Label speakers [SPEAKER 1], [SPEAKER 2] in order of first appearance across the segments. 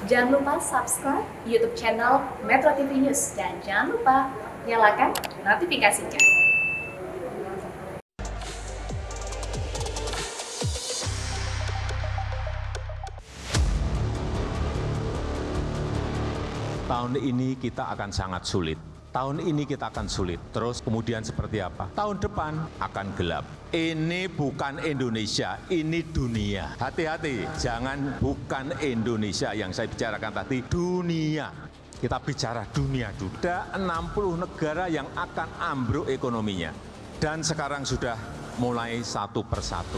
[SPEAKER 1] Jangan lupa subscribe YouTube channel Metro TV News dan jangan lupa nyalakan notifikasinya.
[SPEAKER 2] Tahun ini kita akan sangat sulit. Tahun ini kita akan sulit. Terus kemudian seperti apa? Tahun depan akan gelap. Ini bukan Indonesia, ini dunia. Hati-hati, jangan bukan Indonesia yang saya bicarakan tadi, dunia. Kita bicara dunia dulu. Ada 60 negara yang akan ambruk ekonominya. Dan sekarang sudah mulai satu persatu.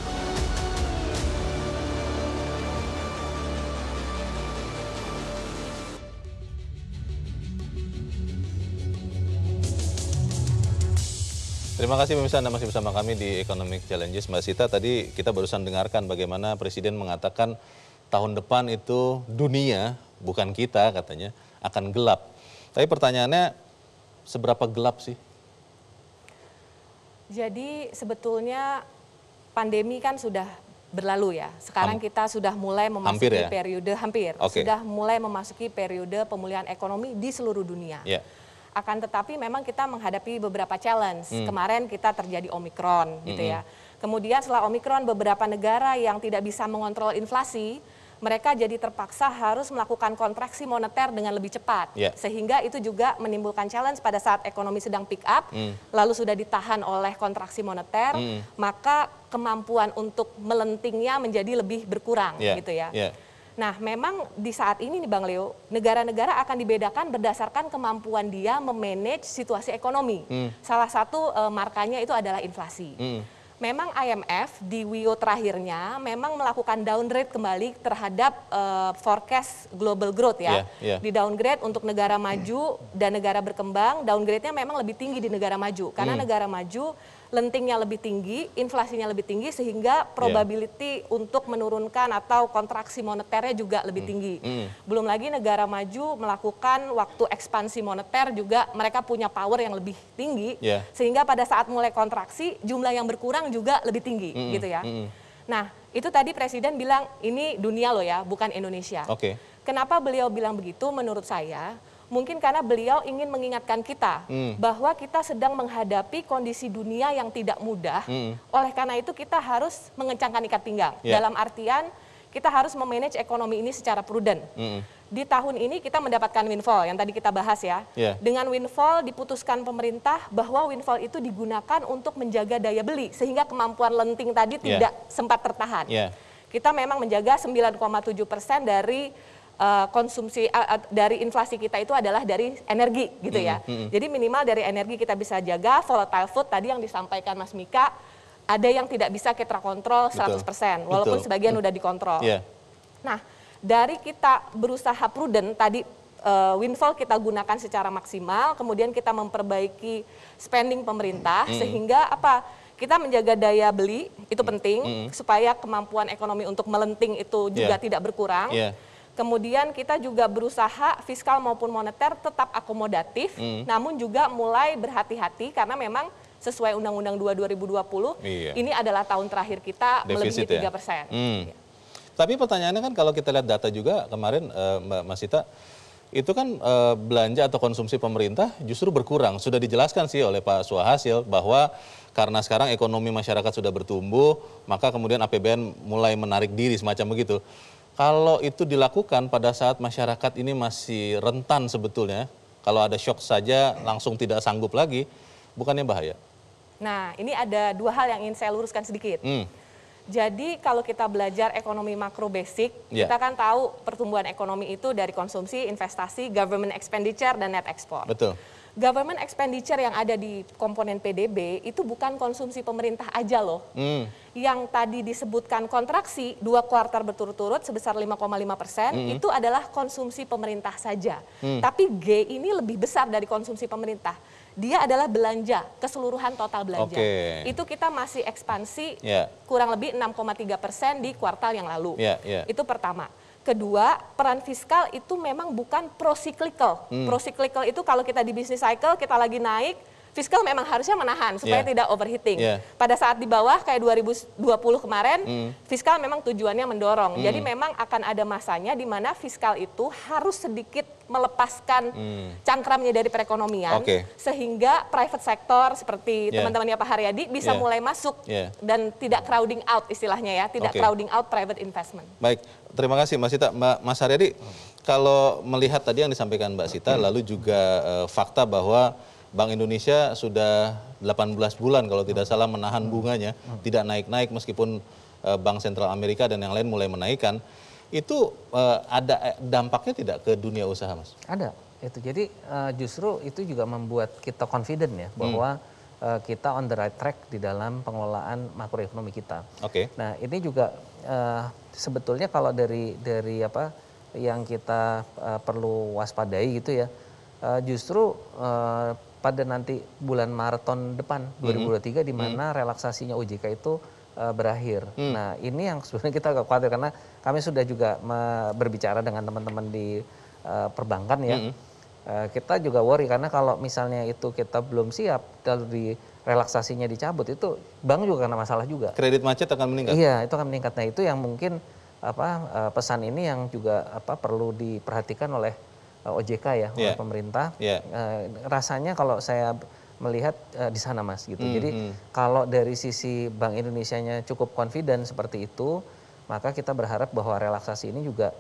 [SPEAKER 3] Terima kasih pemirsa, Anda masih bersama kami di Economic Challenges. Mbak Sita, tadi kita barusan dengarkan bagaimana Presiden mengatakan tahun depan itu dunia, bukan kita katanya, akan gelap. Tapi pertanyaannya, seberapa gelap sih?
[SPEAKER 4] Jadi sebetulnya pandemi kan sudah berlalu ya. Sekarang kita sudah mulai memasuki periode, sudah mulai memasuki periode pemulihan ekonomi di seluruh dunia. Akan tetapi memang kita menghadapi beberapa challenge. Kemarin kita terjadi Omikron gitu ya. Kemudian setelah Omikron beberapa negara yang tidak bisa mengontrol inflasi, mereka jadi terpaksa harus melakukan kontraksi moneter dengan lebih cepat. Sehingga itu juga menimbulkan challenge pada saat ekonomi sedang pick up, lalu sudah ditahan oleh kontraksi moneter, maka kemampuan untuk melentingnya menjadi lebih berkurang gitu ya. Nah, memang di saat ini nih Bang Leo, negara-negara akan dibedakan berdasarkan kemampuan dia memanage situasi ekonomi. Salah satu markanya itu adalah inflasi. Memang IMF di WIO terakhirnya memang melakukan downgrade kembali terhadap forecast global growth ya. Di downgrade untuk negara maju dan negara berkembang, downgrade-nya memang lebih tinggi di negara maju. Karena negara maju lentingnya lebih tinggi, inflasinya lebih tinggi, sehingga probability untuk menurunkan atau kontraksi moneternya juga lebih tinggi. Belum lagi negara maju melakukan waktu ekspansi moneter juga mereka punya power yang lebih tinggi, sehingga pada saat mulai kontraksi jumlah yang berkurang juga lebih tinggi gitu ya. Nah, itu tadi Presiden bilang ini dunia loh ya, bukan Indonesia. Kenapa beliau bilang begitu? Menurut saya mungkin karena beliau ingin mengingatkan kita bahwa kita sedang menghadapi kondisi dunia yang tidak mudah. Oleh karena itu kita harus mengencangkan ikat pinggang. Dalam artian kita harus memanage ekonomi ini secara prudent. Di tahun ini kita mendapatkan windfall yang tadi kita bahas ya. Dengan windfall diputuskan pemerintah bahwa windfall itu digunakan untuk menjaga daya beli sehingga kemampuan lenting tadi tidak sempat tertahan. Kita memang menjaga 9,7% dari konsumsi dari inflasi kita itu adalah dari energi gitu ya. Jadi minimal dari energi kita bisa jaga. Volatile food tadi yang disampaikan Mas Mika, ada yang tidak bisa kita kontrol 100%, walaupun sebagian udah dikontrol. Nah, dari kita berusaha prudent tadi, windfall kita gunakan secara maksimal, kemudian kita memperbaiki spending pemerintah sehingga apa? Kita menjaga daya beli itu penting supaya kemampuan ekonomi untuk melenting itu juga tidak berkurang. Kemudian kita juga berusaha fiskal maupun moneter tetap akomodatif, namun juga mulai berhati-hati karena memang sesuai Undang-Undang 2 2020, ini adalah tahun terakhir kita melebihi 3%.
[SPEAKER 3] Tapi pertanyaannya kan kalau kita lihat data juga kemarin Mas Sita, itu kan belanja atau konsumsi pemerintah justru berkurang. Sudah dijelaskan sih oleh Pak Suhasil bahwa karena sekarang ekonomi masyarakat sudah bertumbuh, maka kemudian APBN mulai menarik diri semacam begitu. Kalau itu dilakukan pada saat masyarakat ini masih rentan sebetulnya, kalau ada shock saja langsung tidak sanggup lagi, bukannya bahaya?
[SPEAKER 4] Nah, ini ada dua hal yang ingin saya luruskan sedikit. Jadi kalau kita belajar ekonomi makro basic, kita kan tahu pertumbuhan ekonomi itu dari konsumsi, investasi, government expenditure, dan net export.
[SPEAKER 3] Betul.
[SPEAKER 4] Government expenditure yang ada di komponen PDB itu bukan konsumsi pemerintah aja loh. Yang tadi disebutkan kontraksi 2 kuartal berturut-turut sebesar 5,5%, itu adalah konsumsi pemerintah saja. Tapi G ini lebih besar dari konsumsi pemerintah. Dia adalah belanja, keseluruhan total belanja. Itu kita masih ekspansi kurang lebih 6,3% di kuartal yang lalu. Itu pertama. Kedua, peran fiskal itu memang bukan pro-cyclical. Pro-cyclical itu kalau kita di business cycle, kita lagi naik, fiskal memang harusnya menahan supaya tidak overheating. Pada saat di bawah kayak 2020 kemarin, fiskal memang tujuannya mendorong. Jadi memang akan ada masanya di mana fiskal itu harus sedikit melepaskan cangkramnya dari perekonomian, sehingga private sector seperti teman-temannya Pak Haryadi bisa mulai masuk dan tidak crowding out istilahnya ya, tidak crowding out private investment.
[SPEAKER 3] Baik, terima kasih Mas Sita. Mas Haryadi, kalau melihat tadi yang disampaikan Mbak Sita, lalu juga fakta bahwa Bank Indonesia sudah 18 bulan kalau tidak salah menahan bunganya, tidak naik-naik meskipun Bank Sentral Amerika dan yang lain mulai menaikkan. Itu ada dampaknya tidak ke dunia usaha, Mas?
[SPEAKER 5] Ada. Itu jadi justru itu juga membuat kita confident ya bahwa kita on the right track di dalam pengelolaan makroekonomi kita. Nah, ini juga sebetulnya kalau dari apa yang kita perlu waspadai gitu ya, justru pada nanti bulan Maret tahun depan 2023 di mana relaksasinya OJK itu berakhir. Nah, ini yang sebenarnya kita agak khawatir karena kami sudah juga berbicara dengan teman-teman di perbankan ya. Kita juga worry karena kalau misalnya itu kita belum siap lalu di relaksasinya dicabut itu bank juga kena masalah juga.
[SPEAKER 3] Kredit macet akan meningkat.
[SPEAKER 5] Iya, itu akan meningkat. Nah, itu yang mungkin pesan ini yang juga perlu diperhatikan oleh OJK ya, oleh pemerintah. Rasanya kalau saya melihat di sana Mas gitu. Jadi kalau dari sisi Bank Indonesianya cukup confident seperti itu, maka kita berharap bahwa relaksasi ini juga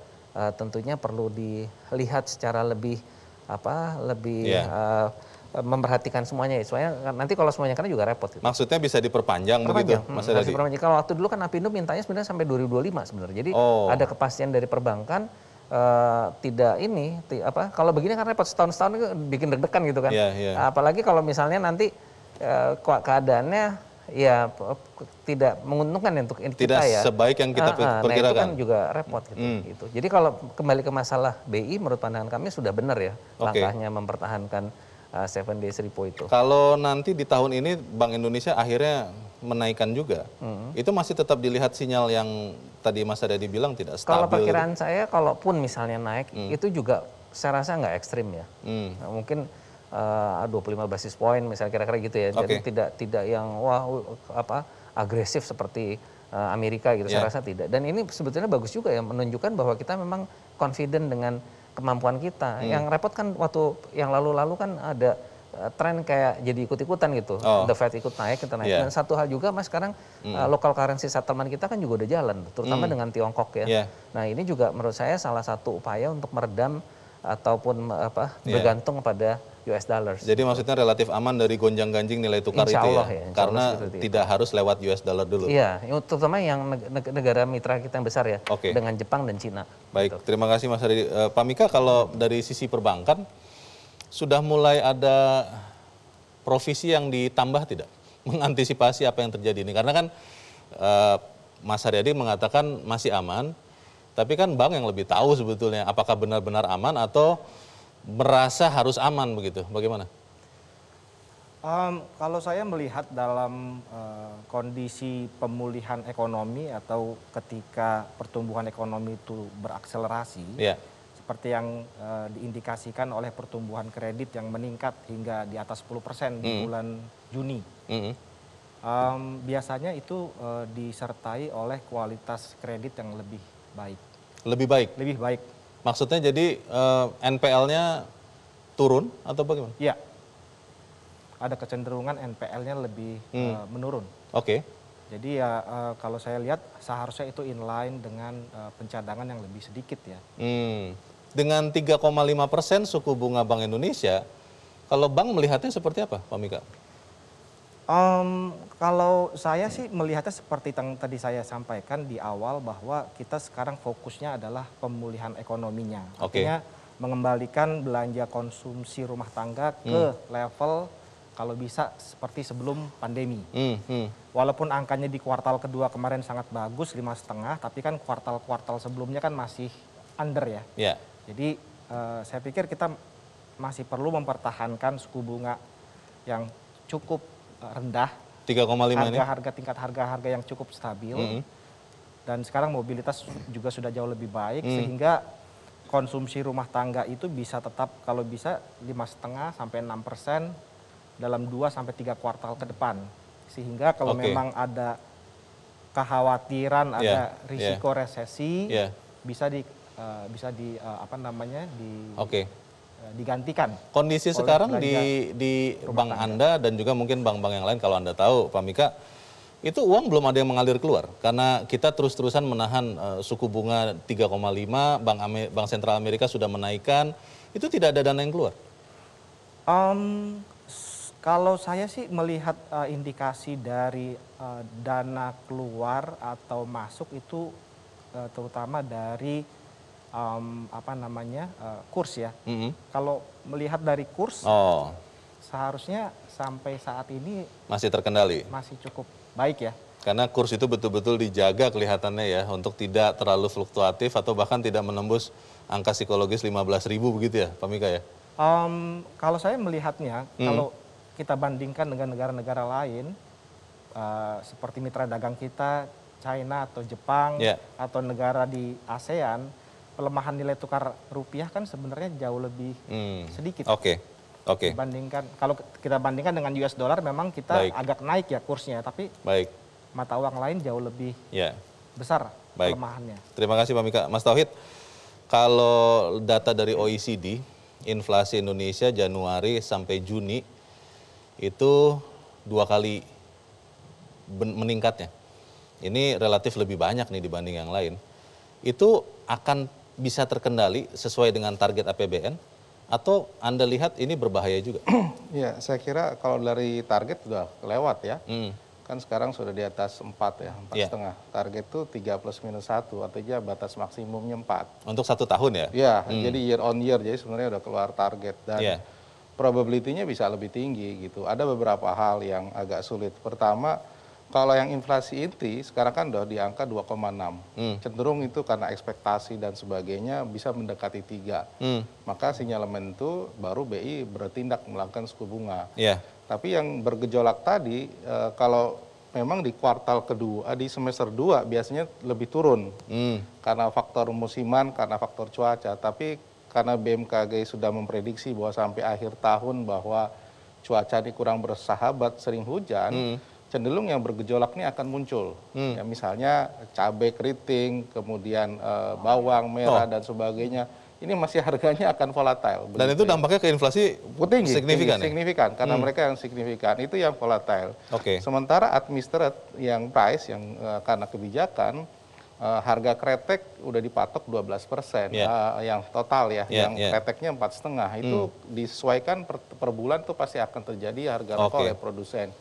[SPEAKER 5] tentunya perlu dilihat secara lebih memperhatikan semuanya ya. Soalnya nanti kalau semuanya karena juga repot. Gitu.
[SPEAKER 3] Maksudnya bisa diperpanjang begitu, Mas Haryadi?
[SPEAKER 5] Kalau waktu dulu kan Apindo mintanya sebenarnya sampai 2025 sebenarnya. Jadi ada kepastian dari perbankan. Tidak ini kalau begini kan repot setahun bikin deg-degan gitu kan. Apalagi kalau misalnya nanti keadaannya ya tidak menguntungkan untuk kita
[SPEAKER 3] tidak
[SPEAKER 5] ya.
[SPEAKER 3] Tidak sebaik yang kita perkirakan.
[SPEAKER 5] Nah itu kan juga repot gitu. Jadi kalau kembali ke masalah BI menurut pandangan kami sudah benar ya langkahnya mempertahankan 7 days repo itu.
[SPEAKER 3] Kalau nanti di tahun ini Bank Indonesia akhirnya menaikkan juga, itu masih tetap dilihat sinyal yang tadi Mas Haryadi bilang tidak stabil.
[SPEAKER 5] Kalau perkiraan saya, kalaupun misalnya naik, itu juga saya rasa nggak ekstrim ya. Nah, mungkin 25 basis point misalnya kira-kira gitu ya. Jadi tidak yang agresif seperti Amerika gitu. Saya rasa tidak. Dan ini sebetulnya bagus juga ya menunjukkan bahwa kita memang confident dengan kemampuan kita. Yang repot kan waktu yang lalu-lalu kan ada tren kayak jadi ikut-ikutan gitu. The Fed ikut naik, kita naik. Dan satu hal juga Mas sekarang local currency settlement kita kan juga udah jalan, terutama dengan Tiongkok ya. Nah ini juga menurut saya salah satu upaya untuk meredam ataupun bergantung pada US dollars.
[SPEAKER 3] Jadi maksudnya relatif aman dari gonjang-ganjing nilai tukar itu ya? Karena tidak harus lewat US dollar dulu.
[SPEAKER 5] Iya, terutama yang negara mitra kita yang besar ya, dengan Jepang dan Cina.
[SPEAKER 3] Baik, gitu. Terima kasih Mas Haryadi. Pak Mika, kalau dari sisi perbankan, sudah mulai ada provisi yang ditambah tidak? Mengantisipasi apa yang terjadi ini? Karena kan Mas Haryadi mengatakan masih aman, tapi kan bank yang lebih tahu sebetulnya apakah benar-benar aman atau merasa harus aman begitu, bagaimana?
[SPEAKER 6] Kalau saya melihat dalam kondisi pemulihan ekonomi atau ketika pertumbuhan ekonomi itu berakselerasi, seperti yang diindikasikan oleh pertumbuhan kredit yang meningkat hingga di atas 10% di bulan Juni, biasanya itu disertai oleh kualitas kredit yang lebih baik.
[SPEAKER 3] Lebih baik?
[SPEAKER 6] Lebih baik.
[SPEAKER 3] Maksudnya jadi NPL-nya turun atau bagaimana?
[SPEAKER 6] Iya. Ada kecenderungan NPL-nya lebih menurun. Jadi ya kalau saya lihat seharusnya itu inline dengan pencadangan yang lebih sedikit ya.
[SPEAKER 3] Dengan 3,5% suku bunga Bank Indonesia, kalau bank melihatnya seperti apa Pak Mika?
[SPEAKER 6] Kalau saya sih melihatnya seperti yang tadi saya sampaikan di awal bahwa kita sekarang fokusnya adalah pemulihan ekonominya. Artinya mengembalikan belanja konsumsi rumah tangga ke level kalau bisa seperti sebelum pandemi. Walaupun angkanya di kuartal kedua kemarin sangat bagus 5,5, tapi kan kuartal-kuartal sebelumnya kan masih under ya. Jadi saya pikir kita masih perlu mempertahankan suku bunga yang cukup rendah,
[SPEAKER 3] 3,5 ini.
[SPEAKER 6] Tingkat harga-harga yang cukup stabil. Dan sekarang mobilitas juga sudah jauh lebih baik sehingga konsumsi rumah tangga itu bisa tetap kalau bisa 5,5 sampai 6% dalam 2-3 kuartal ke depan. Sehingga kalau memang ada kekhawatiran, ada risiko resesi, bisa digantikan.
[SPEAKER 3] Kondisi sekarang di bank Anda dan juga mungkin bank-bank yang lain, kalau Anda tahu, Pak Mika, itu uang belum ada yang mengalir keluar karena kita terus-terusan menahan suku bunga 3,5, Bank Sentral Amerika sudah menaikkan, itu tidak ada dana yang keluar.
[SPEAKER 6] Kalau saya sih melihat indikasi dari dana keluar atau masuk itu terutama dari kurs ya. Kalau melihat dari kurs, seharusnya sampai saat ini
[SPEAKER 3] masih terkendali,
[SPEAKER 6] masih cukup baik ya.
[SPEAKER 3] Karena kurs itu betul-betul dijaga kelihatannya ya untuk tidak terlalu fluktuatif atau bahkan tidak menembus angka psikologis 15.000 begitu ya, Pak Mika ya.
[SPEAKER 6] Kalau saya melihatnya, kalau kita bandingkan dengan negara-negara lain seperti mitra dagang kita, China atau Jepang atau negara di ASEAN, pelemahan nilai tukar rupiah kan sebenarnya jauh lebih sedikit. Dibandingkan, kalau kita bandingkan dengan US dollar memang kita agak naik ya kursnya, tapi mata uang lain jauh lebih besar pelemahannya.
[SPEAKER 3] Terima kasih Pak Mika. Mas Tauhid, kalau data dari OECD, inflasi Indonesia Januari sampai Juni itu 2 kali meningkatnya. Ini relatif lebih banyak nih dibanding yang lain. Itu akan bisa terkendali sesuai dengan target APBN? Atau Anda lihat ini berbahaya juga?
[SPEAKER 7] Ya, saya kira kalau dari target sudah lewat ya. Kan sekarang sudah di atas 4 ya, 4,5. Target itu 3 plus minus 1, artinya batas maksimumnya 4.
[SPEAKER 3] Untuk 1 tahun ya?
[SPEAKER 7] Ya, jadi year on year, jadi sebenarnya udah keluar target. Dan probability-nya bisa lebih tinggi gitu. Ada beberapa hal yang agak sulit. Pertama, kalau yang inflasi inti sekarang kan udah di angka 2,6. Cenderung itu karena ekspektasi dan sebagainya bisa mendekati 3. Maka sinyalemen itu baru BI bertindak melakukan suku bunga. Tapi yang bergejolak tadi, kalau memang di kuartal kedua, di semester 2 biasanya lebih turun. Karena faktor musiman, karena faktor cuaca. Tapi karena BMKG sudah memprediksi bahwa sampai akhir tahun bahwa cuaca ini kurang bersahabat, sering hujan, cenderung yang bergejolak ini akan muncul. Ya, misalnya cabai keriting, kemudian bawang merah dan sebagainya. Ini masih harganya akan volatile.
[SPEAKER 3] Dan itu dampaknya ke inflasi tinggi, signifikan,
[SPEAKER 7] signifikan karena mereka yang signifikan, itu yang volatile. Sementara administered yang price, yang karena kebijakan, harga kretek udah dipatok 12%, yang total ya, yang kreteknya 4,5, itu disesuaikan per bulan tuh pasti akan terjadi harga rokok oleh produsen.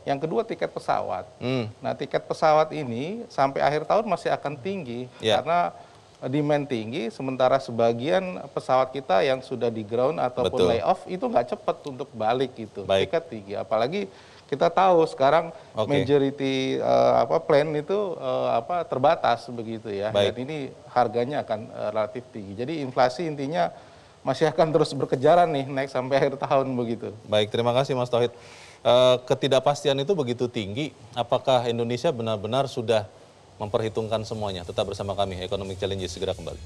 [SPEAKER 7] Yang kedua tiket pesawat. Nah tiket pesawat ini sampai akhir tahun masih akan tinggi karena demand tinggi, sementara sebagian pesawat kita yang sudah di ground ataupun layoff itu nggak cepat untuk balik gitu. Tiket tinggi, apalagi kita tahu sekarang majority plan itu terbatas begitu ya. Dan ini harganya akan relatif tinggi. Jadi inflasi intinya masih akan terus berkejaran nih naik sampai akhir tahun begitu.
[SPEAKER 3] Baik, terima kasih Mas Tauhid. Ketidakpastian itu begitu tinggi, apakah Indonesia benar-benar sudah memperhitungkan semuanya? Tetap bersama kami, Economic Challenges segera kembali.